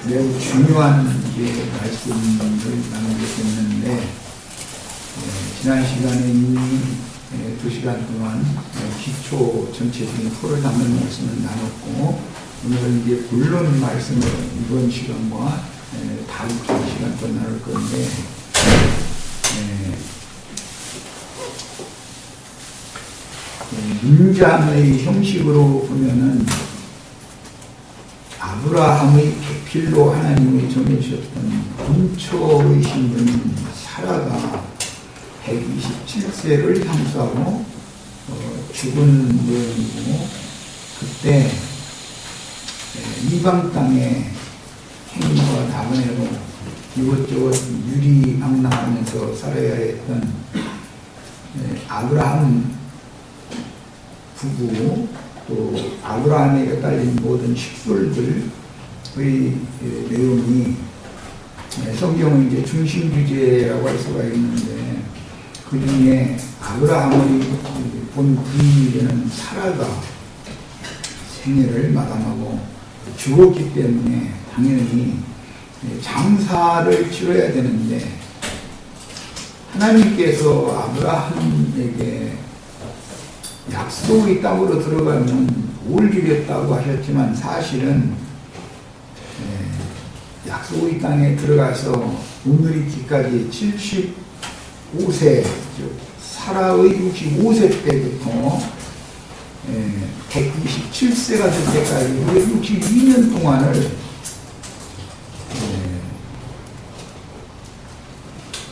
매우 중요한 말씀을 나누겠는데, 지난 시간에 이미 2시간 동안 기초 전체적인 토를 담는 말씀을 나눴고, 오늘은 이제 본론 말씀을 이번 시간과 다음 시간 또 나눌 건데, 문장의 형식으로 보면은 아브라함의 계필로 하나님이 정해주셨던 본초의 신분 사라가 127세를 향수하고 죽은 모양이고, 그때 이방 땅에 행위와 나그네로 이것저것 유리망랑하면서 살아야 했던 아브라함 부부, 또 아브라함에게 딸린 모든 식솔들의 내용이 성경은 이제 중심 주제라고 할 수가 있는데, 그 중에 아브라함의 본 부인이 되는 사라가 생애를 마감하고 죽었기 때문에 당연히 장사를 치러야 되는데, 하나님께서 아브라함에게 약속의 땅으로 들어가면 뭘 주겠다고 하셨지만, 사실은 약속의 땅에 들어가서 오늘이기까지 75세, 즉 사라의 65세 때부터 127세가 될 때까지 62년 동안을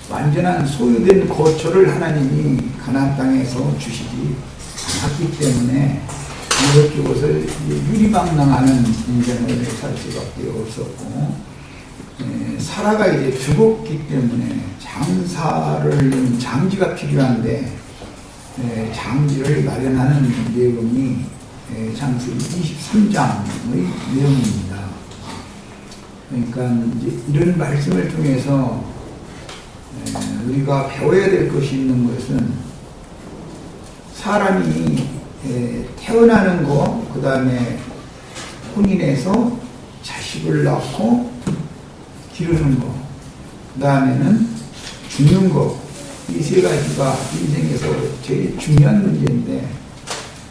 완전한 소유된 거처를 하나님이 가나안 땅에서 주시지 않았기 때문에 이것저것을 유리방랑하는 인생을 살 수밖에 없었고, 사라가 이제 죽었기 때문에 장사를 장지가 필요한데 장지를 마련하는 내용이 창세기 23장의 내용입니다. 그러니까 이제 이런 말씀을 통해서 우리가 배워야 될 것이 있는 것은, 사람이 태어나는 거, 그 다음에 혼인해서 자식을 낳고 기르는 거, 그 다음에는 죽는 거, 이 세 가지가 인생에서 제일 중요한 문제인데,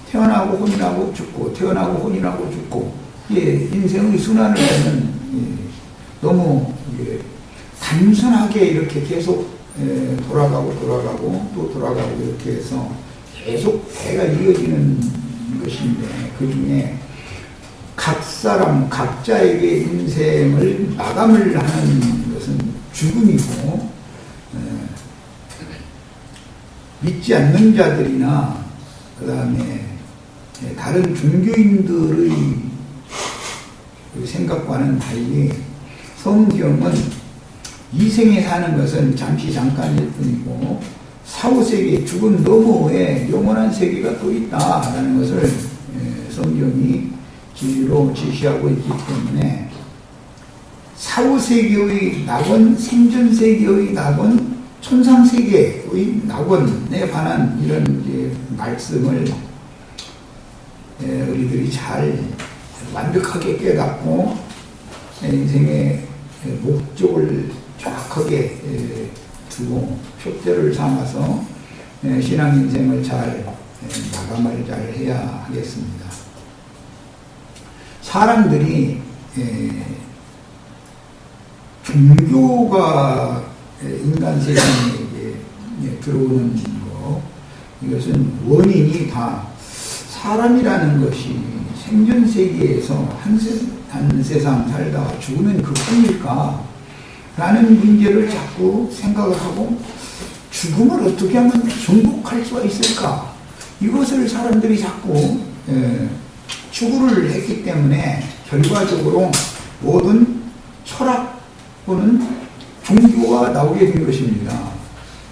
태어나고 혼인하고 죽고, 태어나고 혼인하고 죽고, 인생의 순환을 보면 너무 단순하게 이렇게 계속 돌아가고 또 돌아가고 이렇게 해서 계속 배가 이어지는 것인데, 그 중에 각 사람 각자에게 인생을 마감을 하는 것은 죽음이고, 믿지 않는 자들이나 그 다음에 다른 종교인들의 생각과는 달리 성경은 이 생에 사는 것은 잠시 잠깐일 뿐이고, 사후세계, 죽음 너머에 영원한 세계가 또 있다라는 것을 성경이 진리로 제시하고 있기 때문에, 사후세계의 낙원, 생전세계의 낙원, 천상세계의 낙원에 관한 이런 이제 말씀을 우리들이 잘 완벽하게 깨닫고 인생의 목적을 정확하게 두고 표대를 삼아서 신앙 인생을 잘 마감을 잘 해야 하겠습니다. 사람들이 종교가 인간 세상에 들어오는 거, 이것은 원인이 다 사람이라는 것이 생전 세계에서 한 세상 살다가 죽으면 그뿐일까? 라는 문제를 자꾸 생각을 하고, 죽음을 어떻게 하면 정복할 수가 있을까? 이것을 사람들이 자꾸 추구를 했기 때문에 결과적으로 모든 철학 또는 종교가 나오게 된 것입니다.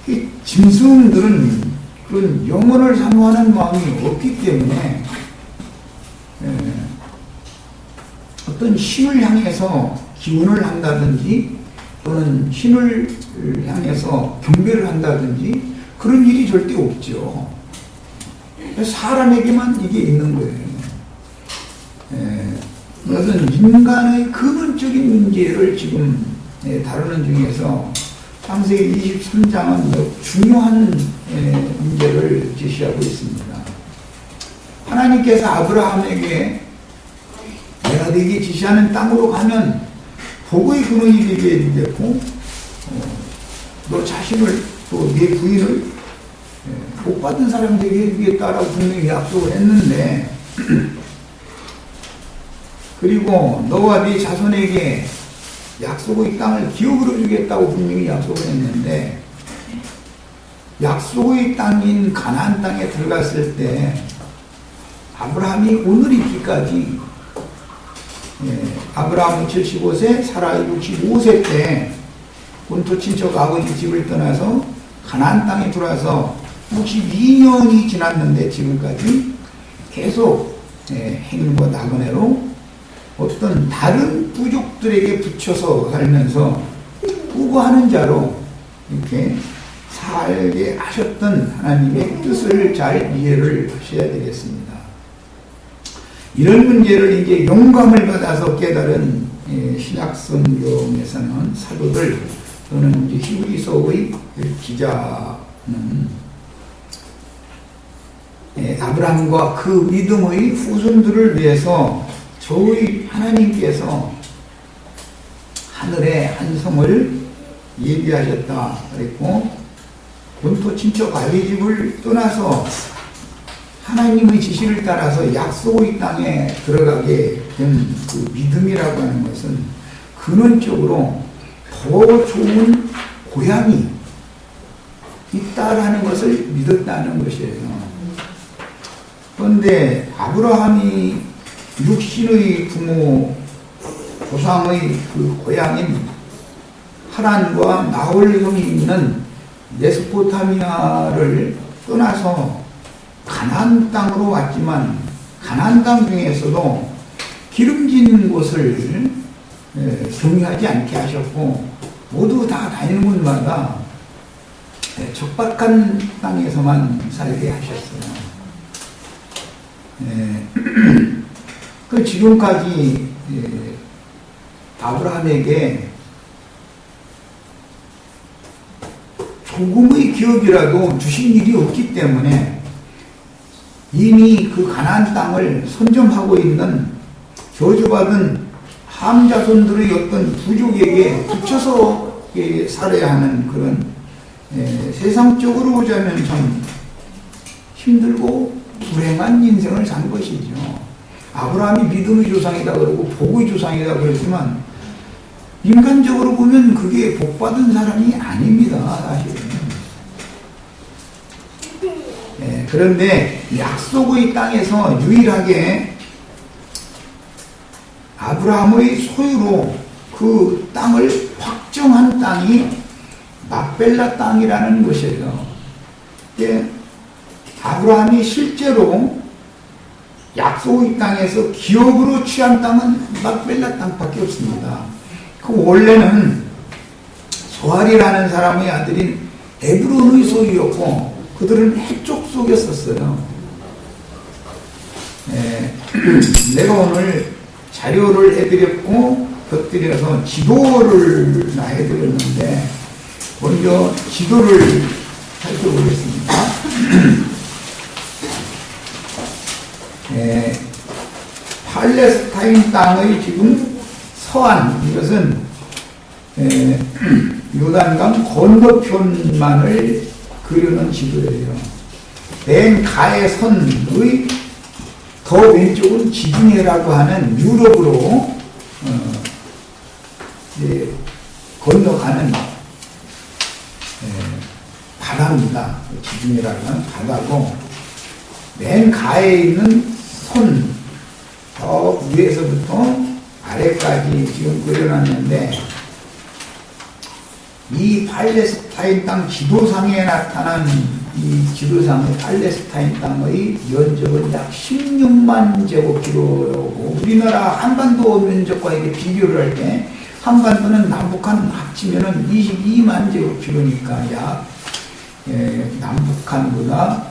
이 짐승들은 그런 영혼을 사모하는 마음이 없기 때문에 어떤 신을 향해서 기원을 한다든지, 또는 신을 향해서 경배를 한다든지 그런 일이 절대 없죠. 사람에게만 이게 있는 거예요. 이것은 인간의 근원적인 문제를 지금 다루는 중에서 창세기 23장은 중요한 문제를 제시하고 있습니다. 하나님께서 아브라함에게 내가 네게 지시하는 땅으로 가면 복의 근원이 되게 되겠고 너 자신을 또 네 부인을 복받은 사람 되게 해주겠다라고 분명히 약속을 했는데 그리고 너와 네 자손에게 약속의 땅을 기업으로 주겠다고 분명히 약속을 했는데 약속의 땅인 가나안 땅에 들어갔을 때 아브라함이 오늘 있기까지 아브라함은 75세, 사라이 65세 때 본토 친척 아버지 집을 떠나서 가나안 땅에 들어와서 62년이 지났는데 지금까지 계속 행위와 나그네로 어떤 다른 부족들에게 붙여서 살면서 우거하는 자로 이렇게 살게 하셨던 하나님의 뜻을 잘 이해를 하셔야 되겠습니다. 이런 문제를 이제 영감을 받아서 깨달은 신약 성경에서는 사도들 또는 이제 히브리서의 기자는 아브라함과 그 믿음의 후손들을 위해서 저희 하나님께서 하늘의 한 성을 예비하셨다 그랬고 본토 친척 아비 집을 떠나서 하나님의 지시를 따라서 약속의 땅에 들어가게 된 그 믿음이라고 하는 것은 근원적으로 더 좋은 고향이 있다라는 것을 믿었다는 것이에요. 그런데 아브라함이 육신의 부모 조상의 그 고향인 하란과 나홀성이 있는 메소포타미아를 떠나서 가나안 땅으로 왔지만 가나안 땅 중에서도 기름진 곳을 경유하지 않게 하셨고 모두 다 다니는 곳마다 적박한 땅에서만 살게 하셨어요. 그 지금까지 아브라함에게 조금의 기업이라도 주신 일이 없기 때문에 이미 그 가나안 땅을 선점하고 있는 저주받은 함 자손들의 어떤 부족에게 붙여서 살아야 하는 그런 세상적으로 보자면 참 힘들고 불행한 인생을 산 것이죠. 아브라함이 믿음의 조상이다 그러고 복의 조상이다 그러지만 인간적으로 보면 그게 복받은 사람이 아닙니다. 사실은. 그런데 약속의 땅에서 유일하게 아브라함의 소유로 그 땅을 확정한 땅이 막벨라 땅이라는 것이에요. 아브라함이 실제로 약속의 땅에서 기업으로 취한 땅은 막벨라 땅밖에 없습니다. 그 원래는 소알이라는 사람의 아들인 에브론의 소유였고 그들은 해쪽 속에 썼어요. 내가 오늘 자료를 해드렸고 곁들여서 지도를 해드렸는데 먼저 지도를 살펴보겠습니다. 팔레스타인 땅의 지금 서안, 이것은 요단강 건너편만을 그려놓은 지도예요. 맨 가해 선의 더 왼쪽은 지중해라고 하는 유럽으로 건너가는 바다입니다. 지중해라고 하는 바다고 맨 가해에 있는 선, 더 위에서부터 아래까지 지금 그려놨는데 이 팔레스타인 땅 지도상에 나타난 이 지도상의 팔레스타인 땅의 면적은 약 16만 제곱킬로고 우리나라 한반도 면적과 이렇게 비교를 할 때 한반도는 남북한 합치면은 22만 제곱킬로니까 약 남북한보다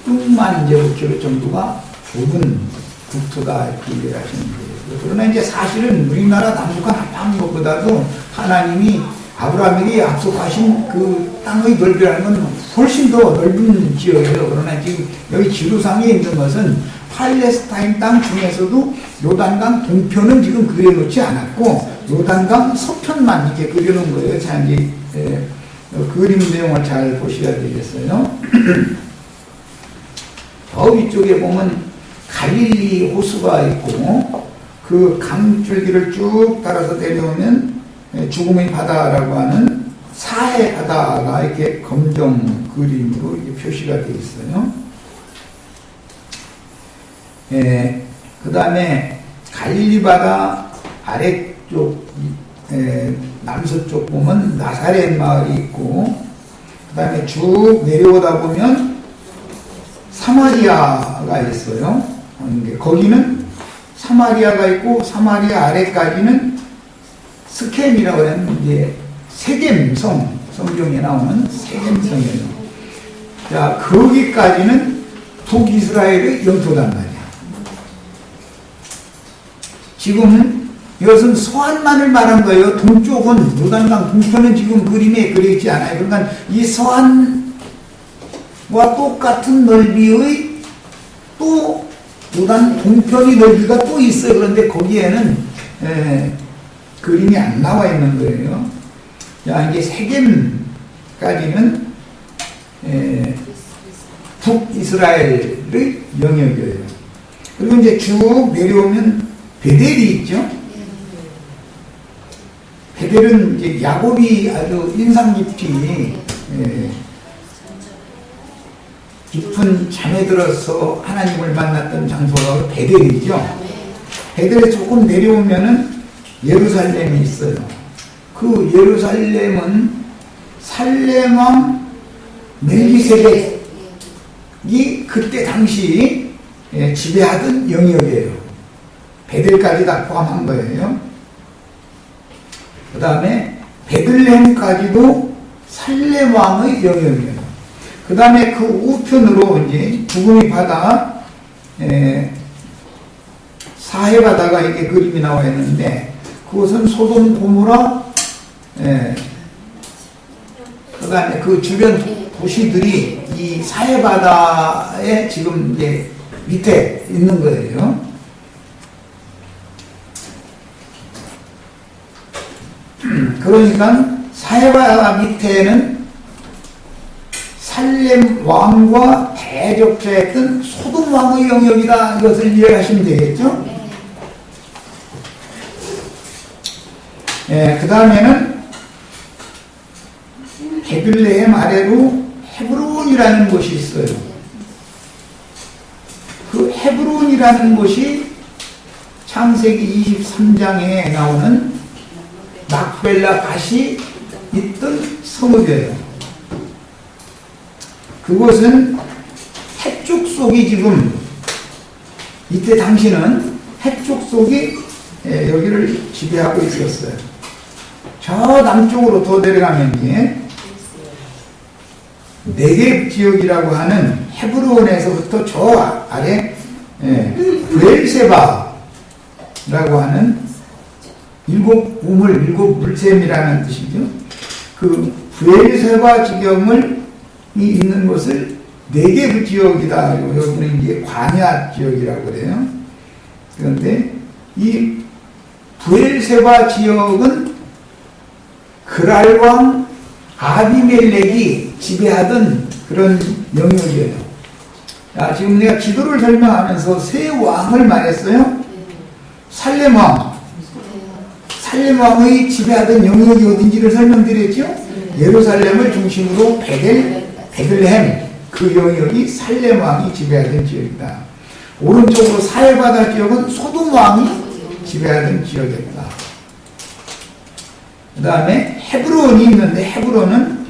6만 제곱킬로 정도가 좁은 국토다 이렇게 이해하시면 돼요. 그러나 이제 사실은 우리나라 남북한 합한 것보다도 하나님이 아브라함에게 약속하신 그 땅의 넓이라는 건 훨씬 더 넓은 지역이에요. 그러나 지금 여기 지도상에 있는 것은 팔레스타인 땅 중에서도 요단강 동편은 지금 그려놓지 않았고 요단강 서편만 이렇게 그려놓은 거예요. 자, 이제 그림 내용을 잘 보셔야 되겠어요. 저 위쪽에 보면 갈릴리 호수가 있고 그 강줄기를 쭉 따라서 내려오면 죽음의 바다라고 하는 사해 바다가 이렇게 검정 그림으로 이렇게 표시가 되어 있어요. 그 다음에 갈릴리 바다 아래쪽 남서쪽 보면 나사렛 마을이 있고 그 다음에 쭉 내려오다 보면 사마리아가 있어요. 거기는 사마리아가 있고 사마리아 아래까지는 스켐이라고 하는 이제 세겜성, 성경에 나오는 세겜성이에요. 자, 거기까지는 북이스라엘의 영토단 말이야. 지금 이것은 서안만을 말한 거예요. 동쪽은 요단강 동편은 지금 그림에 그려있지 않아요. 그러니까 이 서안과 똑같은 넓이의 또 요단 동편의 넓이가 또 있어요. 그런데 거기에는 그림이 안 나와 있는 거예요. 자, 이게 세겜까지는 북이스라엘의 영역이에요. 그리고 이제 쭉 내려오면 베델이 있죠. 베델은 이제 야곱이 아주 인상 깊이 깊은 잠에 들어서 하나님을 만났던 장소가 베델이죠. 베델에 조금 내려오면은 예루살렘이 있어요. 그 예루살렘은 살렘왕 멜기세덱이 그때 당시 지배하던 영역이에요. 베델까지 다 포함한 거예요. 그 다음에 베들레헴까지도 살렘왕의 영역이에요. 그 다음에 그 우편으로 이제 죽음의 바다, 사해 바다가 이게 그림이 나와 있는데, 그것은 소돔 고모라, 그 다음에 그 주변 도시들이 이 사해 바다에 지금 이제 밑에 있는 거예요. 그러니까 사해 바다 밑에는 살렘 왕과 대적자였던 소돔 왕의 영역이다. 이것을 이해하시면 되겠죠? 그 다음에는 베들레헴 아래로 헤브론이라는 곳이 있어요. 그 헤브론이라는 곳이 창세기 23장에 나오는 막벨라 밭이 있던 성읍이에요. 그곳은 헷족 속이 지금 이때 당시는 헷족 속이 여기를 지배하고 있었어요. 저 남쪽으로 더 내려가면 이제 네겝 지역이라고 하는 헤브론에서부터 저 아래 브엘세바라고 하는 일곱 우물, 일곱 물샘이라는 뜻이죠. 그 브엘세바 지경을 있는 곳을 네겝 지역이다. 여기는 이제 광야 지역이라고 그래요. 그런데 이 브엘세바 지역은 그랄왕 아비멜렉이 지배하던 그런 영역이에요. 자, 지금 내가 지도를 설명하면서 세 왕을 말했어요. 살렘왕. 살렘왕의 지배하던 영역이 어딘지를 설명드렸죠. 예루살렘을 중심으로 베들레헴 그 영역이 살렘왕이 지배하던 지역이다. 오른쪽으로 사해바다 지역은 소돔왕이 지배하던 지역이다. 그 다음에 헤브론이 있는데 헤브론은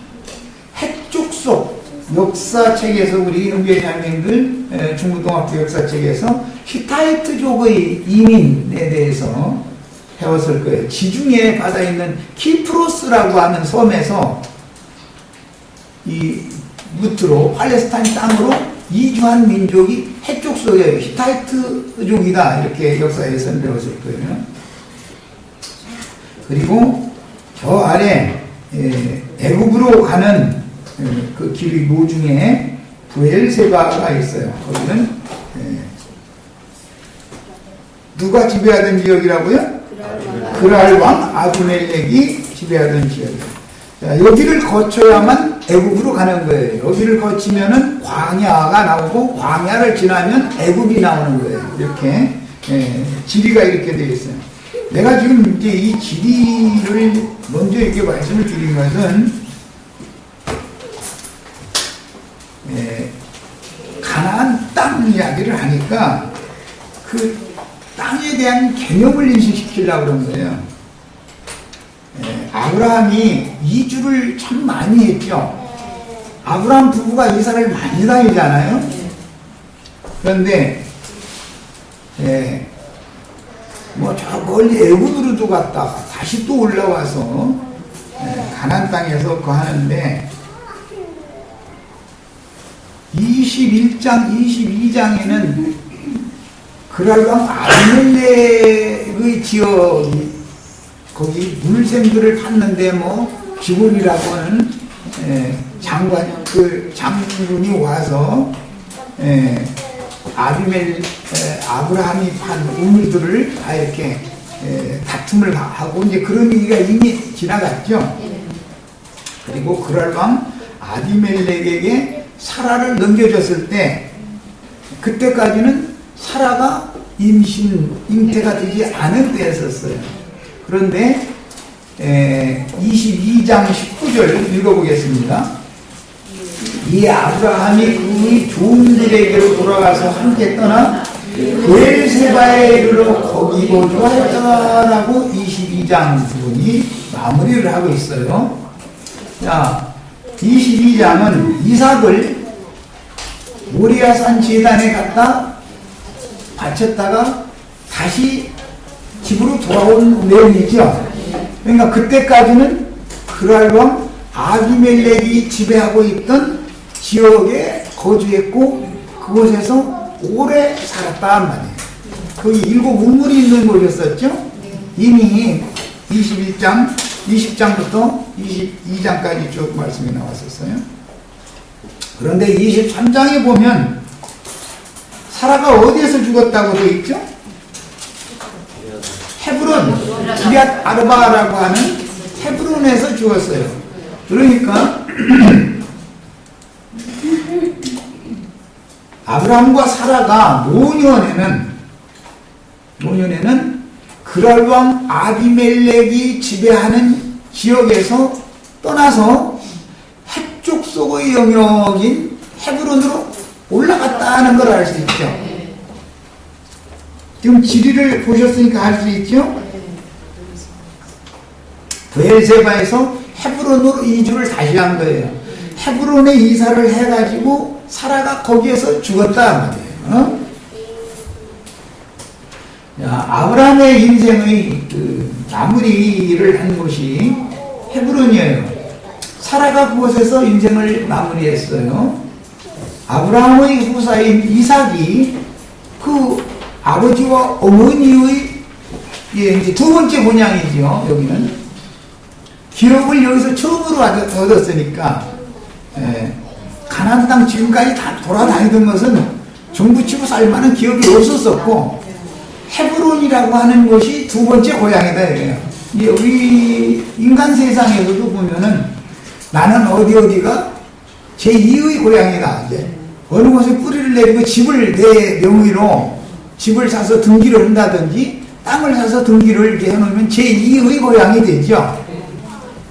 헷족속 역사책에서 우리 형제자매님들 중고등학교 역사책에서 히타이트족의 이민에 대해서 배웠을 거예요. 지중해 바다에 있는 키프로스라고 하는 섬에서 이 루트로 팔레스타인 땅으로 이주한 민족이 해쪽 속에 히타이트족이다 이렇게 역사에서는 배웠을 거예요. 그리고 저 아래 애굽으로 가는 그 길 노중에 브엘세바가 있어요. 거기는 누가 지배하던 지역이라고요? 그랄 왕 아비멜렉이 지배하던 지역이에요. 자, 여기를 거쳐야만 애굽으로 가는 거예요. 여기를 거치면은 광야가 나오고 광야를 지나면 애굽이 나오는 거예요. 이렇게 지리가 이렇게 되어 있어요. 내가 지금 이제 이 지리를 먼저 이렇게 말씀을 드린 것은 가나안 땅 이야기를 하니까 그 땅에 대한 개념을 인식시키려고 그런 거예요. 아브라함이 이주를 참 많이 했죠. 아브라함 부부가 이사를 많이 다니잖아요. 그런데 뭐 저 멀리 애굽으로도 갔다가 다시 또 올라와서 가나안 땅에서 거하는데 21장, 22장에는 그랄왕 아비멜렉의 지역이 거기 물샘들을 팠는데 뭐 기본이라고 하는 장군이 와서 아브라함이 판 우물들을 다 이렇게 다툼을 하고 이제 그런 얘기가 이미 지나갔죠. 그리고 그랄왕 아비멜렉에게 사라를 넘겨줬을 때 그때까지는 사라가 잉태가 되지 않은 때였었어요. 그런데 22장 19절 읽어보겠습니다. 이 아브라함이 그의 종들에게로 돌아가서 함께 떠나 브엘세바에 이르러 거기 거주하였다라고 22장 부분이 마무리를 하고 있어요. 자, 22장은 이삭을 모리아산 제단에 갖다 바쳤다가 다시 집으로 돌아온 내용이죠. 그러니까 그때까지는 그랄왕 아비멜렉이 지배하고 있던 지역에 거주했고 그곳에서 오래 살았단 말이에요. 거기 7 우물이 있는 곳이었었죠. 이미 20장부터 22장까지 쭉 말씀이 나왔었어요. 그런데 23장에 보면 사라가 어디에서 죽었다고 되어 있죠? 헤브론, 기럇 아르바라고 하는 헤브론에서 죽었어요. 그러니까 아브라함과 사라가 노년에는 그랄왕 아비멜렉이 지배하는 지역에서 떠나서 해쪽 속의 영역인 헤브론으로 올라갔다는 걸 알 수 있죠. 지금 지리를 보셨으니까 알 수 있죠? 브엘세바에서 헤브론으로 이주를 다시 한 거예요. 헤브론에 이사를 해가지고 사라가 거기에서 죽었다 말이에요. 아브라함의 인생의 그 마무리를 한 곳이 헤브론이에요. 사라가 그곳에서 인생을 마무리했어요. 아브라함의 후사인 이삭이 그 아버지와 어머니의 이제 두 번째 본향이죠. 여기는 기업을 여기서 처음으로 얻었으니까 가나안 땅 지금까지 다 돌아다니던 것은 정부치고 살만한 기업이 없었었고 헤브론이라고 하는 곳이 두 번째 고향이다 이래요. 우리 인간 세상에서도 보면은 나는 어디가 제2의 고향이다. 이제 어느 곳에 뿌리를 내리고 집을 내 명의로 집을 사서 등기를 한다든지 땅을 사서 등기를 이렇게 해놓으면 제2의 고향이 되죠.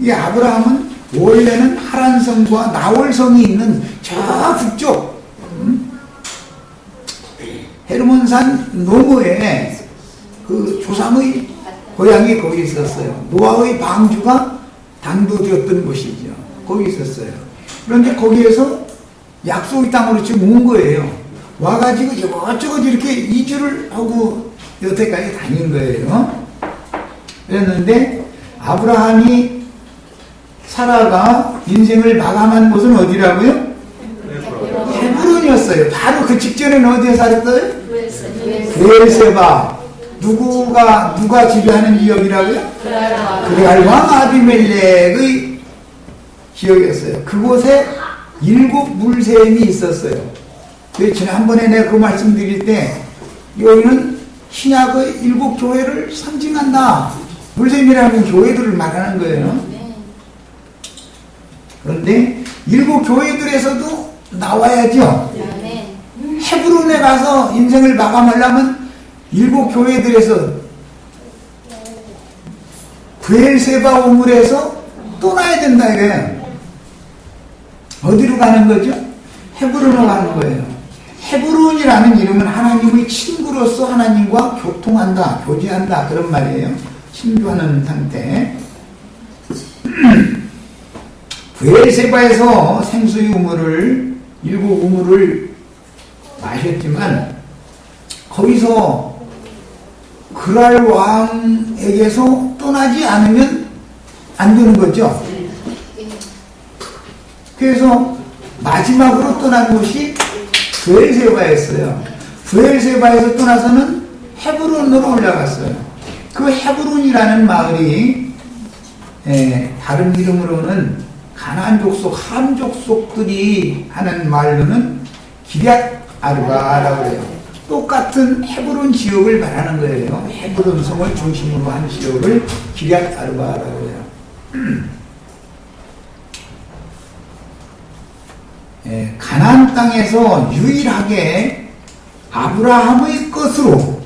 이 아브라함은 원래는 하란성과 나홀성이 있는 저 북쪽 헤르몬산 너머에 그 조상의 고향이 거기 있었어요. 노아의 방주가 당도되었던 곳이죠. 거기 있었어요. 그런데 거기에서 약속의 땅으로 지금 온 거예요. 와가지고 이것저것 이렇게 이주를 하고 여태까지 다닌 거예요. 그랬는데 아브라함이 사라가 인생을 마감한 곳은 어디라고요? 헤브론이었어요. 살았어요. 바로 그 직전에는 어디에 살았어요? 베엘세바. 누가 지배하는 지역이라고요? 그레알 왕 아비멜렉의 지역이었어요. 그곳에 7 물샘이 있었어요. 지난번에 내가 그 말씀 드릴 때 여기는 신약의 7 교회를 상징한다. 물샘이라는 교회들을 말하는 거예요. 그런데 7 교회들에서도 나와야죠. 헤브론에 가서 인생을 마감하려면 7 교회들에서 브엘세바 우물에서 떠나야 된다 이래요. 어디로 가는 거죠? 헤브론으로 가는 거예요. 헤브론이라는 이름은 하나님의 친구로서 하나님과 교통한다, 교제한다 그런 말이에요. 친교하는 상태. 브엘세바에서 생수의 우물을 7 우물을 마셨지만 거기서 그랄 왕에게서 떠나지 않으면 안 되는 거죠. 그래서 마지막으로 떠난 곳이 브엘세바였어요. 브엘세바에서 떠나서는 헤브론으로 올라갔어요. 그 헤브론이라는 마을이 다른 이름으로는 가나안 족속, 함 족속들이 하는 말로는 기럇 아르바라고 해요. 똑같은 헤브론 지역을 말하는 거예요. 헤브론 성을 중심으로 한 지역을 기럇 아르바라고 해요. 가나안 땅에서 유일하게 아브라함의 것으로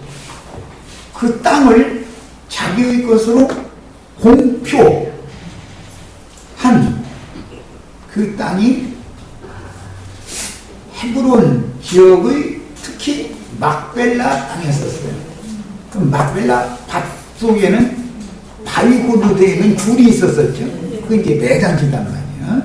그 땅을 자기의 것으로 공표한 그 땅이 헤브론 지역의 특히 막벨라 땅이었어요. 그럼 막벨라 밭 속에는 바위고도 되어 있는 굴이 있었었죠. 그게 이제 매장지단 말이야.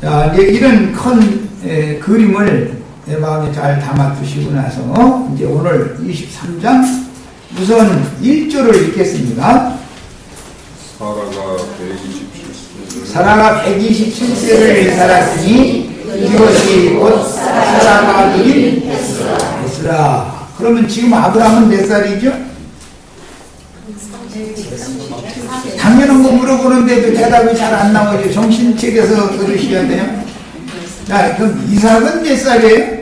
자, 이제 이런 큰 그림을 내 마음에 잘 담아두시고 나서 이제 오늘 23장 우선 1절을 읽겠습니다. 사라가 127세를 살았으니 이것이 곧 사라가 누린 햇수라. 그러면 지금 아브라함은 몇 살이죠? 당연한 거 물어보는데도 대답이 잘 안 나오죠. 정신책에서 들으셔야 돼요. 자, 그럼 이삭은 몇 살이에요?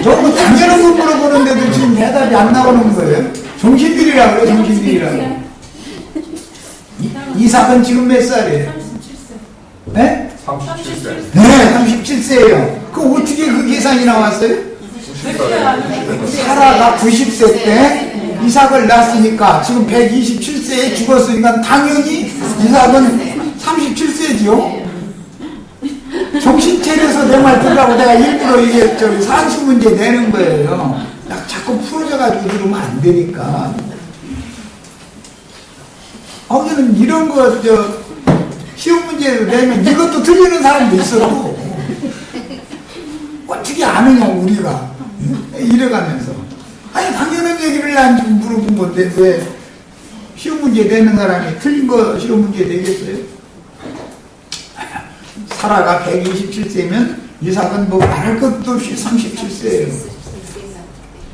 저거 당연한 거 물어보는데도 지금 대답이 안 나오는 거예요. 정신들이라고 그래요, 정신들이라고. 이삭은 지금 몇 살이에요? 37세. 네? 37세. 네, 37세예요. 그럼 어떻게 그 계산이 나왔어요? 사라가 90세 때 이삭을 낳았으니까 지금 127세에 죽었으니까 당연히 이삭은 37세지요? 정신 차려서 내 말 들으라고 내가 일부러 이게 산수 문제 내는 거예요. 자꾸 풀어져가지고 들으면 안 되니까. 거기는 이런 거, 시험 문제를 내면 이것도 틀리는 사람도 있어도 어떻게 아느냐, 우리가. 이래가면서. 아니, 당연한 얘기를 난 물어본 건데, 왜 시험 문제 내는 사람이 틀린 거 시험 문제 내겠어요? 사라가 127세면 이삭은 뭐 말할 것도 없이 37세예요.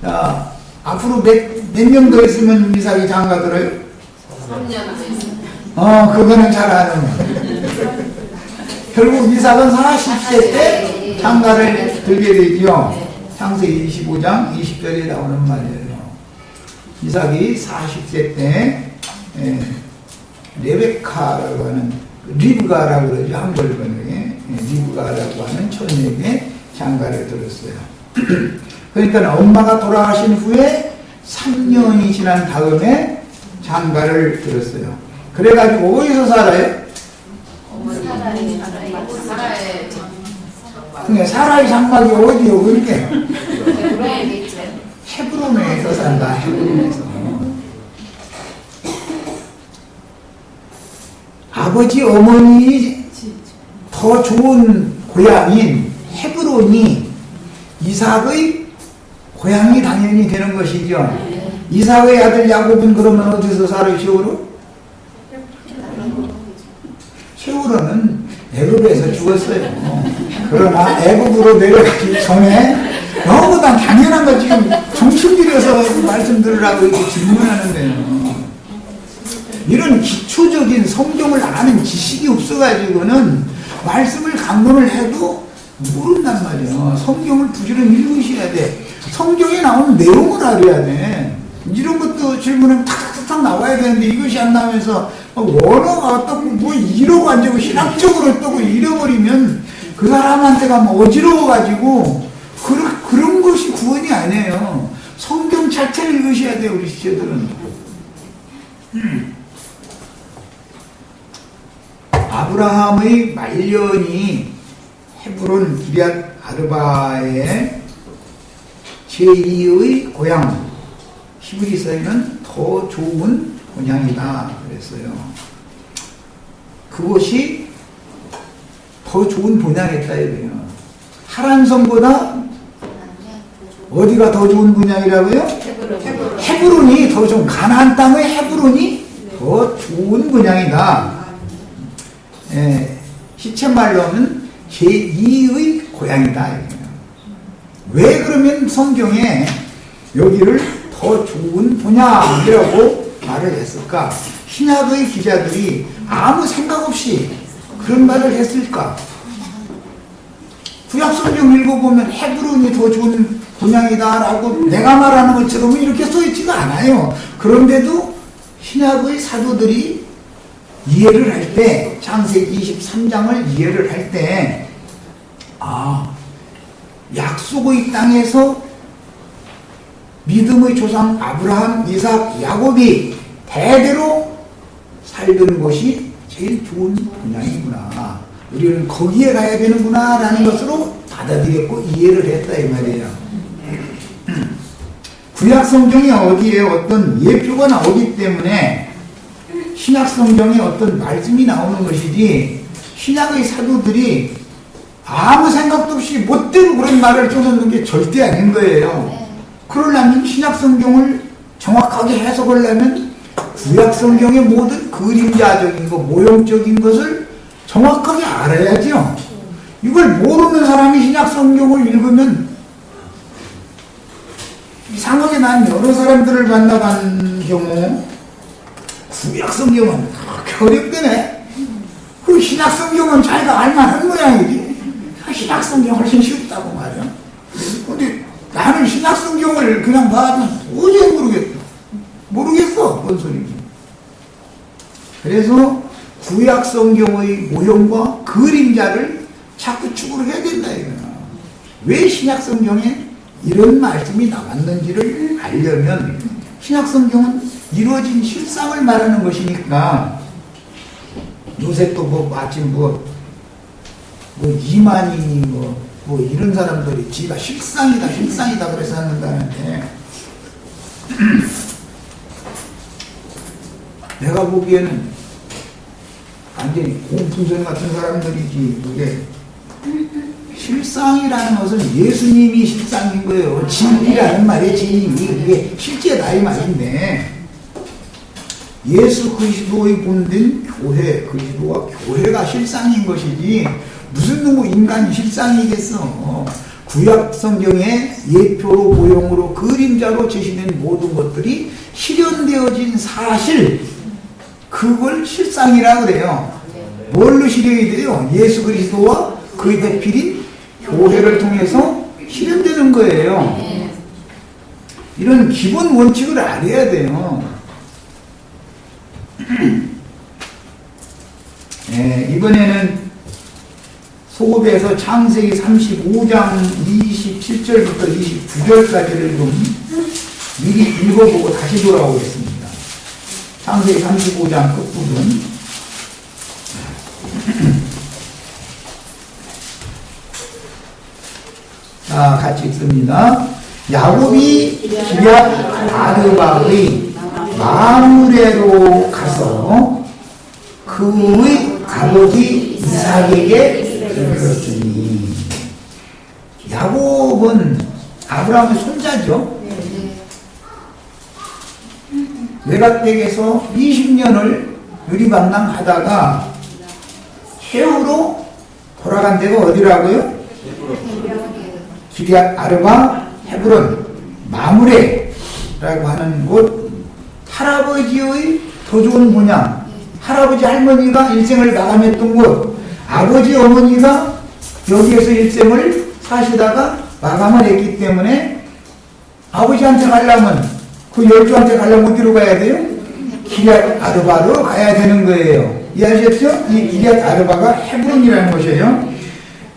자, 앞으로 몇 명 더 있으면 이삭이 장가 들어요? 3년. 그거는 잘 아는 거예요. 결국 이삭은 40세 때 장가를 들게 되죠. 창세기 25장 20절에 나오는 말이에요. 이삭이 40세 때 레베카라고 하는, 리브가라고 그러죠. 한글 번역에 리브가라고 하는 처녀에게 장가를 들었어요. 그러니까 엄마가 돌아가신 후에 3년이 지난 다음에 장가를 들었어요. 그래가지고 어디서 살아요? 그러니까 사라의 장막이 어디요? 그렇게 헤브론에서 산다. 헤브론에서. 아버지 어머니 더 좋은 고향인 헤브론이 이삭의 고향이 당연히 되는 것이죠. 이삭의 아들 야곱은 그러면 어디서 살아요? 세월호? 세월호는 애굽에서 죽었어요. 그러나 애굽으로 내려가기 전에 너무나 당연한 거 지금 정신 들여서 말씀 들으라고 이렇게 질문하는데요. 이런 기초적인 성경을 아는 지식이 없어가지고는 말씀을 강론을 해도 모른단 말이에요. 성경을 부지런히 읽으셔야 돼. 성경에 나오는 내용을 알아야 돼. 이런 것도 질문하면 탁탁탁 나와야 되는데 이것이 안 나오면서 원어가 어떻고 뭐 이러고 앉고 신학적으로 어떻고 잃어버리면 그 사람한테 가면 어지러워가지고 그런 것이 구원이 아니에요. 성경 자체를 읽으셔야 돼요, 우리 시체들은. 아브라함의 말년이 헤브론 기럇 아르바의 제2의 고향, 히브리서에는 더 좋은 고향이다 그랬어요. 그것이 더 좋은 분양이었다 이거예요. 하란성보다 어디가 더 좋은 분양이라고요? 헤브론이 더 좋은, 가나안 땅의 헤브론이 더 좋은 분양이다. 예, 시쳇말로는 제2의 고향이다 이거예요. 왜 그러면 성경에 여기를 더 좋은 분양이라고 말을 했을까? 신약의 기자들이 아무 생각 없이 그런 말을 했을까? 구약성경 읽어보면 헤브론이 더 좋은 분양이다라고 내가 말하는 것처럼 이렇게 써있지가 않아요. 그런데도 신약의 사도들이 이해를 할 때, 창세기 23장을 이해를 할 때, 약속의 땅에서 믿음의 조상 아브라함, 이삭, 야곱이 대대로 살던 곳이 제일 좋은 분양이구나. 우리는 거기에 가야 되는구나 라는 것으로 받아들였고 이해를 했다 이 말이에요. 구약성경에 어디에 어떤 예표가 나오기 때문에 신약성경에 어떤 말씀이 나오는 것이지, 신약의 사도들이 아무 생각도 없이 멋대로 그런 말을 써놓는 게 절대 아닌 거예요. 그러려면 신약성경을 정확하게 해석하려면 구약성경의 모든 그림자적인 것, 모형적인 것을 정확하게 알아야죠. 이걸 모르는 사람이 신약성경을 읽으면 이상하게 난 여러 사람들을 만나간 경우 구약성경은 그렇게 어렵대네. 그 신약성경은 자기가 알만한 모양이지. 신약성경 훨씬 쉽다고 말이야. 근데 나는 신약성경을 그냥 봐도 도저히 모르겠어. 뭔 소리지. 그래서 구약성경의 모형과 그림자를 자꾸 추구를 해야 된다 이거야. 왜 신약성경에 이런 말씀이 나왔는지를 알려면 신약성경은 이루어진 실상을 말하는 것이니까, 요새 또 마침 이만희 이런 사람들이 지가 실상이다 그래서 하는다는데 내가 보기에는 완전히 공풍선 같은 사람들이지. 그게 실상이라는 것은 예수님이 실상인 거예요. 진리라는 말이 진리. 그게 실제다 이 말인데, 예수 그리스도의 본된 교회, 그리스도와 교회가 실상인 것이지 무슨 누구 인간이 실상이겠어. 구약 성경의 예표로, 모형으로, 그림자로 제시된 모든 것들이 실현되어진 사실, 그걸 실상이라고 그래요. 뭘로 실현이 돼요? 예수 그리스도와 그의 대필인 교회를 통해서 실현되는 거예요. 이런 기본 원칙을 알아야 돼요. 네, 이번에는 소급에서 창세기 35장 27절부터 29절까지를 좀 미리 읽어보고 다시 돌아오겠습니다. 창세기 35장 끝부분. 자, 같이 읽습니다. 야곱이 기럇 아르바의 마므레로 가서 그의 아버지 이삭에게 이르렀으니, 야곱은 아브라함의 손자죠. 외갓댁에서 20년을 유리방랑하다가 최후로 돌아간 데가 어디라고요? 기럇 아르바, 헤브론, 마므레라고 하는 곳. 할아버지의 더 좋은 분양, 할아버지 할머니가 일생을 마감했던 곳, 아버지 어머니가 여기에서 일생을 사시다가 마감을 했기 때문에 아버지한테 가려면, 그 열조한테 가려면 어디로 가야 돼요? 기럇 아르바로 가야 되는 거예요. 이해하셨죠? 이 기럇 아르바가 헤브론이라는 것이에요.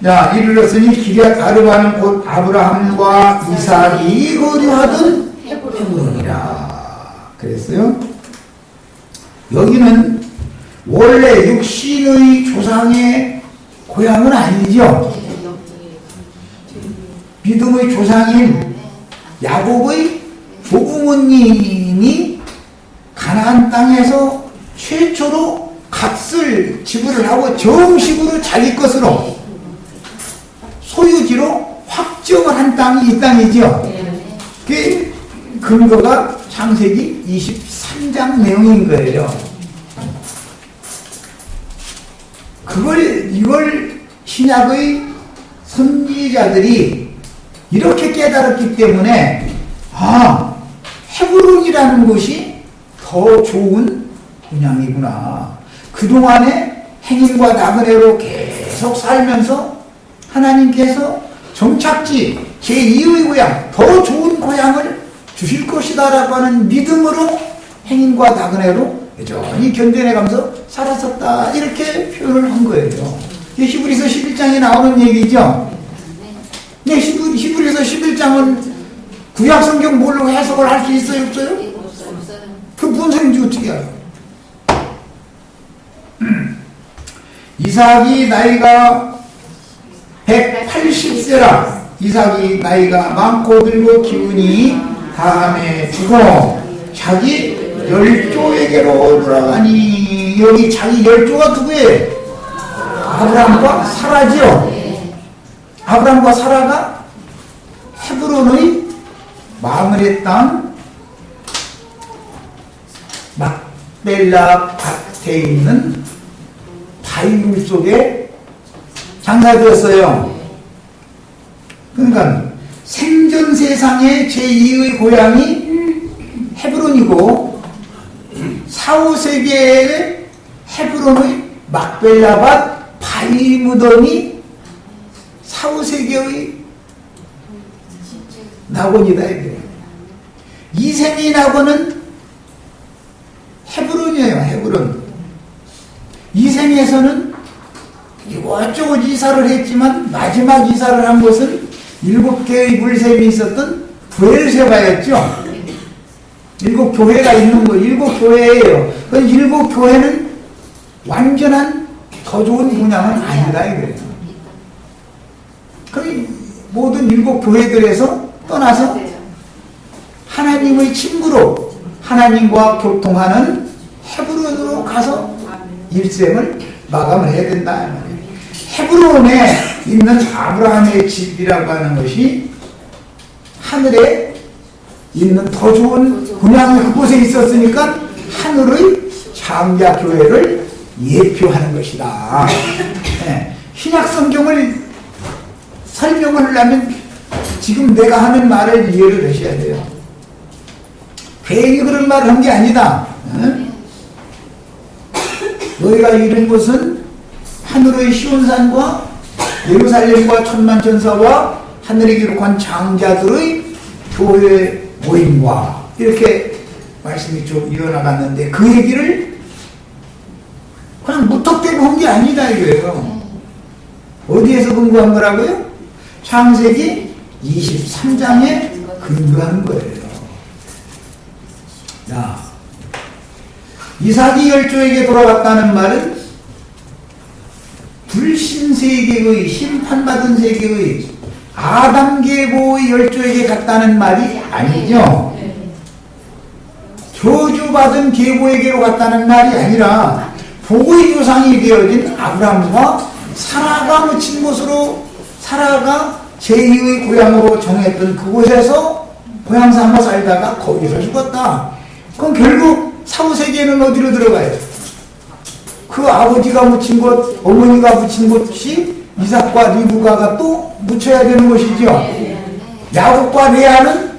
자, 이르렀으니 기럇 아르바는 곧 아브라함과 이삭이 거류하던 헤브론이라 그랬어요. 여기는 원래 육신의 조상의 고향은 아니죠. 믿음의 조상인 야곱의 조부모님이 가나안 땅에서 최초로 값을 지불을 하고 정식으로 자기 것으로 소유지로 확정을 한 땅이 이 땅이죠. 그 근거가 창세기 23장 내용인 거예요. 이걸 신약의 선지자들이 이렇게 깨달았기 때문에, 아, 헤브론이라는 것이 더 좋은 분양이구나. 그동안에 행인과 나그네로 계속 살면서 하나님께서 정착지, 제2의 고향, 더 좋은 고향을 주실 것이다 라고 하는 믿음으로 행인과 나그네로 여전히 견뎌내가면서 살았었다, 이렇게 표현을 한 거예요. 히브리서 11장에 나오는 얘기죠. 네, 히브리서 11장은 구약 성경 뭘로 해석을 할 수 있어요, 없어요? 그 무슨 소리인지 어떻게 알아요? 이삭이 나이가 180세라. 이삭이 나이가 많고 늙고 기운이 다함에 죽어 자기 열조에게로 돌아가니. 여기 자기 열조가 누구예요? 아브라함과 사라지요. 아브라함과 사라가 헤브론의 마므레 땅 막벨라 밭에 있는 바위물 속에 장사되었어요. 그러니까 생전 세상의 제2의 고향이 헤브론이고, 사후세계의 헤브론의 막벨라밭 바위 무덤이 사후세계의 낙원이다 이거예요. 이생의 낙원은 헤브론이에요. 헤브론. 이생에서는 이것저것 이사를 했지만 마지막 이사를 한 곳은 7개의 물샘이 있었던 브엘세바였죠. 7교회가 있는 거, 7교회예요. 그 7교회는 완전한 더 좋은 분양은 아니다 이거예요. 그 모든 7교회들에서 떠나서 하나님의 친구로 하나님과 교통하는 헤브론으로 가서 일생을 마감을 해야 된다. 헤브론에 있는 아브라함의 집이라고 하는 것이 하늘에 있는 더 좋은 분양이 그곳에 있었으니까 하늘의 장자교회를 예표하는 것이다. 네. 신약 성경을 설명을 하려면 지금 내가 하는 말을 이해를 하셔야 돼요. 괜히 그런 말을 한 게 아니다. 네? 너희가 이른 곳은 하늘의 시온산과 예루살렘과 천만천사와 하늘에 기록한 장자들의 교회 모임과 이렇게 말씀이 좀 이어나갔는데, 그 얘기를 그냥 무턱대고 한 게 아니다 이거예요. 어디에서 근거한 거라고요? 창세기 23장에 근거한 거예요. 자, 이삭이 열조에게 돌아갔다는 말은 불신세계의, 심판받은 세계의 아담계보의 열조에게 갔다는 말이 아니죠. 저주받은 계보에게로 갔다는 말이 아니라 복의 조상이 되어진 아브라함과 사라가 묻힌 곳으로, 사라가 제2의 고향으로 정했던 그곳에서 고향 삼아 살다가 거기서 죽었다. 그럼 결국 사후세계는 어디로 들어가요? 그 아버지가 묻힌 곳, 어머니가 묻힌 곳이 이삭과 리브가가 또 묻혀야 되는 것이죠. 야곱과 레아는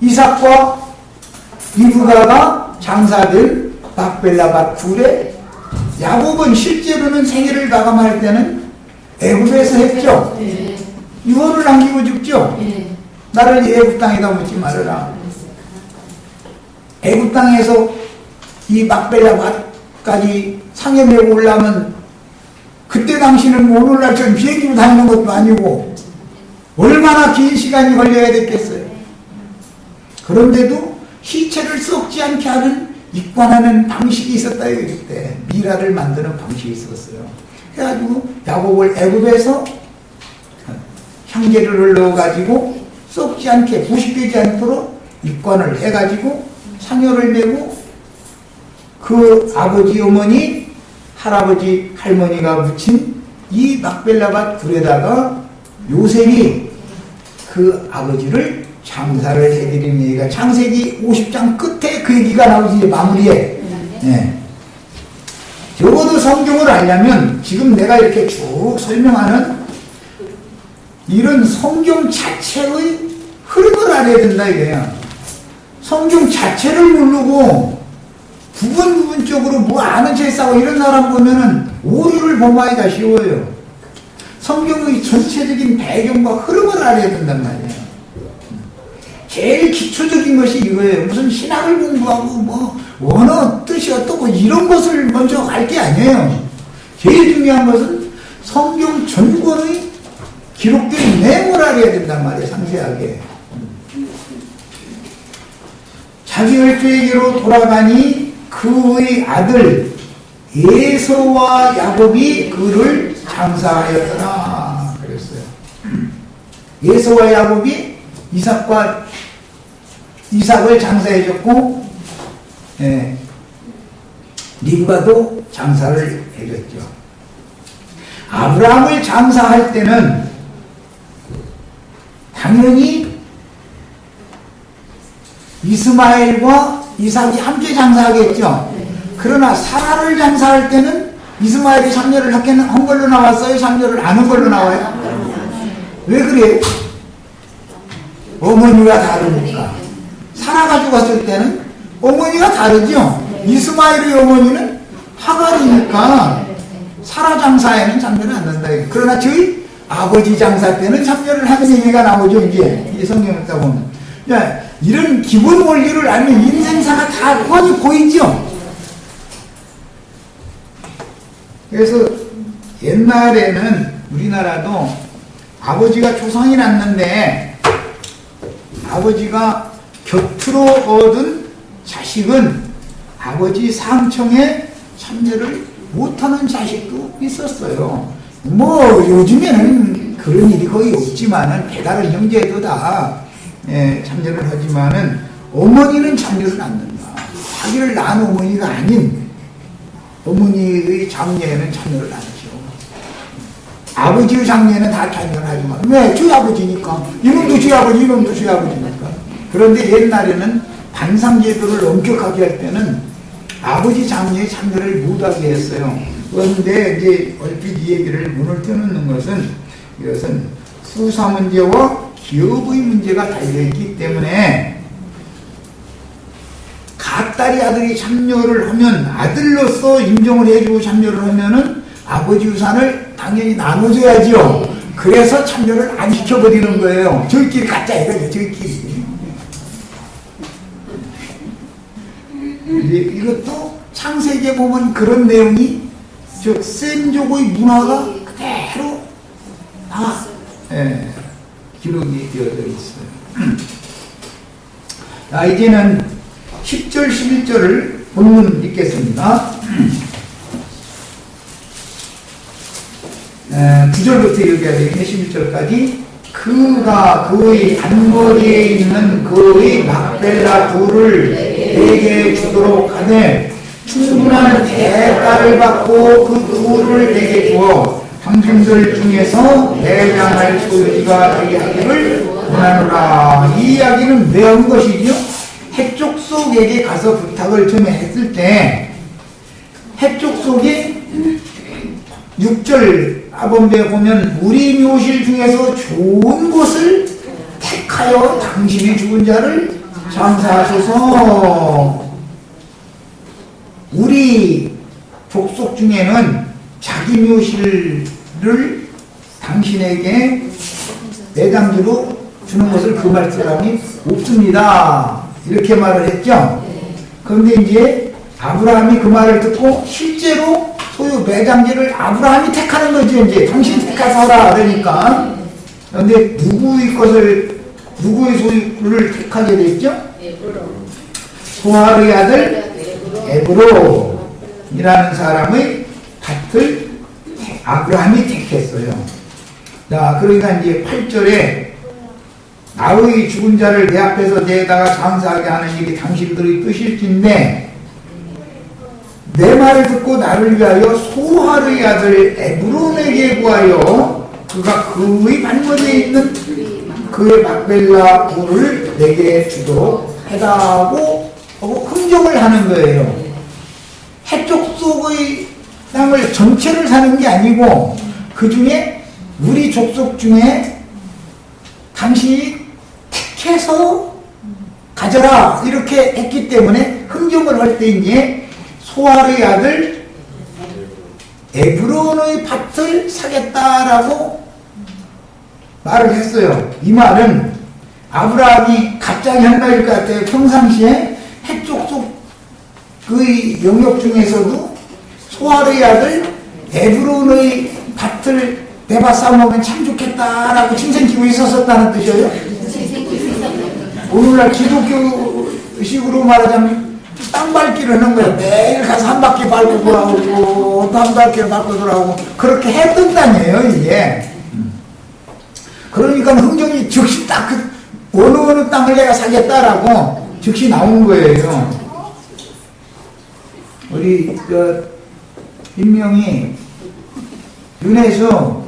이삭과 리브가가 장사될 막벨라밭 굴에, 야곱은 실제로는 생애를 마감할 때는 애굽에서 했죠. 유언을 남기고 죽죠. 나를 애굽 땅에다 묻지 말아라. 애굽 땅에서 이 막벨라밭까지 상해 메고 올라면 그때 당시는 오늘날처럼 비행기로 다니는 것도 아니고 얼마나 긴 시간이 걸려야 됐겠어요. 그런데도 시체를 썩지 않게 하는 입관하는 방식이 있었다. 그때 미라를 만드는 방식이 있었어요. 해가지고 야곱을 애굽에서 향제를 넣어가지고 썩지 않게 부식되지 않도록 입관을 해가지고 상여를 메고 그 아버지 어머니 할아버지 할머니가 묻힌 이 막벨라밭 굴에다가 요셉이 그 아버지를 장사를 해드린 얘기가 창세기 50장 끝에 그 얘기가 나오지. 이제 마무리에. 네. 적어도 성경을 알려면 지금 내가 이렇게 쭉 설명하는 이런 성경 자체의 흐름을 알아야 된다 이거야. 성경 자체를 모르고 부분적으로 뭐 아는 체 싸고 이런 사람 보면은 오류를 범하기가 쉬워요. 성경의 전체적인 배경과 흐름을 알아야 된단 말이에요. 제일 기초적인 것이 이거예요. 무슨 신학을 공부하고 뭐 원어 뜻이 어떻고 이런 것을 먼저 할 게 아니에요. 제일 중요한 것은 성경 전권의 기록된 내용을 알아야 된단 말이에요. 상세하게. 자기 혈주에게로 돌아가니 그의 아들 에서와 야곱이 그를 장사하였더라 그랬어요. 에서와 야곱이 이삭을 장사해줬고, 예, 리브가도 장사를 해줬죠. 아브라함을 장사할 때는 당연히 이스마엘과 이삭이 함께 장사하겠죠. 그러나 사라를 장사할 때는 이스마엘이 참여를 한 걸로 나왔어요? 참여를 안 한 걸로 나와요? 왜 그래요? 어머니가 다르니까. 사라가 죽었을 때는 어머니가 다르죠. 이스마엘의 어머니는 하갈이니까 사라 장사에는 참여를 안 한다. 그러나 저희 아버지 장사 때는 참여를 하는 얘기가 나오죠. 이제 성경을 읽다 보면. 이런 기본 원리를 알면 인생사가 다 훤히 보이죠. 그래서 옛날에는 우리나라도 아버지가 조상이 났는데 아버지가 곁으로 얻은 자식은 아버지 상청에 참여를 못하는 자식도 있었어요. 뭐 요즘에는 그런 일이 거의 없지만은 배다른 형제도 다 참여를 하지만은 어머니는 참여를 안 한다. 자기를 낳은 어머니가 아닌 어머니의 장례에는 참여를 안 하죠. 아버지의 장례는 다 참여를 하지만 왜? 저희 아버지니까. 이놈도 저희 아버지, 이놈도 저희 아버지니까. 그런데 옛날에는 반상제도를 엄격하게 할 때는 아버지 장례에 참여를 못하게 했어요. 그런데 이제 얼핏 이 얘기를 문을 떠놓는 것은 이것은 수사 문제와 기업의 문제가 달려있기 때문에 갓딸이 아들이 참여를 하면 아들로서 인정을 해주고 참여를 하면은 아버지 유산을 당연히 나눠줘야죠. 그래서 참여를 안 시켜버리는 거예요. 저희끼리 갖자 이거죠. 저희끼리. 이것도 창세기에 보면 그런 내용이 즉 센족의 문화가 그대로 다 기록이 되어져 있어요. 자, 이제는 10절 11절을 본문 읽겠습니다. 9절부터 읽어야 되겠네. 11절까지. 그가 그의 단거리에 있는 그의 막벨라 둘을 내게 주도록 하되 충분한 대가를 받고 그 둘을 내게 주어 당신들 중에서 대장할 소유가 되게 하기를 원하노라. 이 이야기는 왜 한 것이죠? 해족속에게 가서 부탁을 처음에 했을 때 해족속이 6절 아범배에 보면 우리 묘실 중에서 좋은 곳을 택하여 당신의 죽은 자를 장사하소서. 우리 족속 중에는 자기 묘실을 당신에게 매장지로 주는 것을 금할 사람이 없습니다. 이렇게 말을 했죠. 그런데 이제 아브라함이 그 말을 듣고 실제로 소유 매장지를 아브라함이 택하는 거죠. 이제 당신 택해서 하라 그러니까. 그런데 누구의 소유를 택하게 됐죠? 소할의 아들 에브론이라는 사람의 밭을 아브라함이 택했어요. 자, 그러니까 이제 8절에 나의 죽은 자를 내 앞에서 내다가 장사하게 하는 일이 당신들의 뜻일진데 내 말을 듣고 나를 위하여 소할의 아들 에브론에게 구하여 그가 그의 발머리에 있는 그의 막벨라 굴을 내게 주도록 해다고 하고 흥정을 하는 거예요. 해쪽 속의 땅을 전체를 사는 게 아니고 그 중에 우리 족속 중에 당신이 택해서 가져라 이렇게 했기 때문에 흥정을 할 때 이제 소할의 아들 에브론의 밭을 사겠다라고 말을 했어요. 이 말은 아브라함이 갑자기 한 말일 것 같아요. 평상시에 해쪽 속의 영역 중에서도 소할의 아들 에브론의 밭을 내가 쌓아놓으면 참 좋겠다라고 침생기고 있었다는 뜻이에요. 오늘날 기독교식으로 말하자면 땅밟기를 하는 거예요. 매일 가서 한 바퀴 밟고 돌아오고 또 한 바퀴 밟고 돌아오고 그렇게 했던 땅이에요 이게. 그러니까 흥정이 즉시 딱 그 어느 땅을 내가 사겠다라고 즉시 나온 거예요. 우리 인명이 윤회에서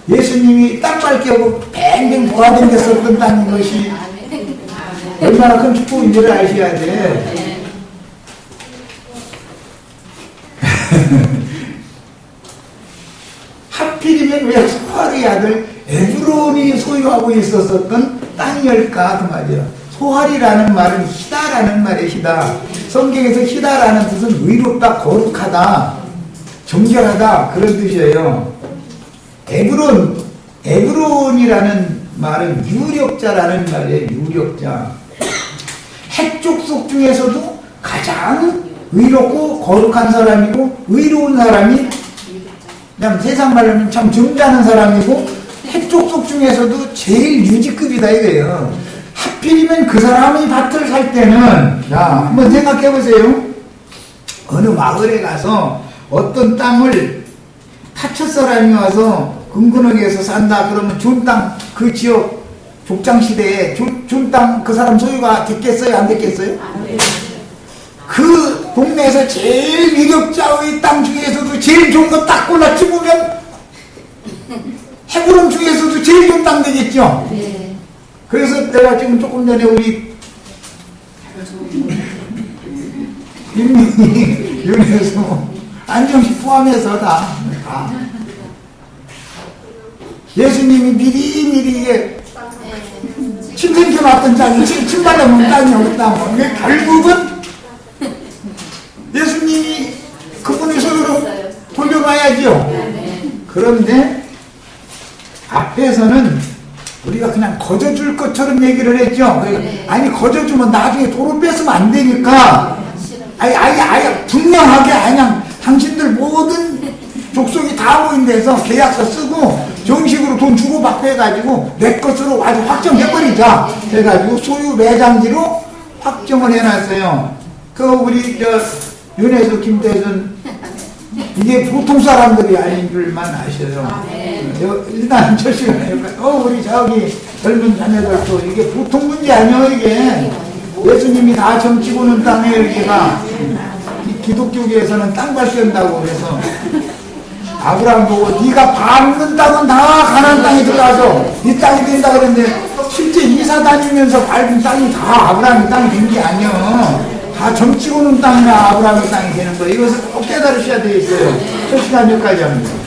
예수님이 땅 밟기 하고 뱅뱅 돌아다녔었던 땅인 것이 얼마나 큰 축복인지를 아셔야 돼. 하필이면 왜 소할의 아들 에브론이 소유하고 있었던 땅이었을까 그 말이야. 소할이라는 말은 희다라는 말이에요. 희다. 성경에서 희다라는 뜻은 의롭다, 거룩하다, 정결하다 그런 뜻이에요. 에브론이라는 말은 유력자라는 말이에요. 유력자. 핵족속 중에서도 가장 의롭고 거룩한 사람이고 의로운 사람이 그냥 세상 말로는 참 정자는 사람이고 핵족속 중에서도 제일 유지급이다 이거예요. 하필이면 그 사람이 밭을 살 때는 자 한번 생각해 보세요. 어느 마을에 가서 어떤 땅을 타첫 사람이 와서 근근하게해서 산다 그러면 준 땅 그 지역 족장시대에 준 땅 그 사람 소유가 됐겠어요 안 됐겠어요? 그 동네에서 제일 유력자의 땅 중에서도 제일 좋은 거 딱 골라 집으면 헤브론 중에서도 제일 좋은 땅 되겠죠? 네. 그래서 내가 지금 조금 전에 우리 인민이 윤회에서 안정식 포함해서 다 예수님이 미리미리 이게 침생겨놨던 땅이 침발라놓은 땅이 없다고. 결국은 예수님이 그분의 소유로 돌려가야죠. 그런데 앞에서는 우리가 그냥 거저줄 것처럼 얘기를 했죠. 아니 거저주면 나중에 도로 뺏으면 안 되니까 아예 분명하게 그냥 당신들 모든 족속이 다 모인 데서 계약서 쓰고 정식으로 돈 주고받고 해가지고 내 것으로 아주 확정해버리자 해가지고 소유 매장지로 확정을 해놨어요. 그 우리 윤회수 김대준 이게 보통 사람들이 아닌 줄만 아셔요. 일단 저 시간에 우리 저기 젊은 자녀들도 이게 보통 문제 아니에요. 이게 예수님이 다 점치고는 땅에 여기가 기독교계에서는 땅 밟는다고 그래서 아브라함 보고 네가 밟는 땅은 다 가나안 땅에 들어가서 네 땅이 된다 그랬는데 실제 이사 다니면서 밟은 땅이 다 아브라함의 땅이 된 게 아니야. 다 점치고는 땅이나 아브라함의 땅이 되는 거예요. 이것을 꼭 깨달으셔야 되겠어요. 저 시간 여기까지 합니다.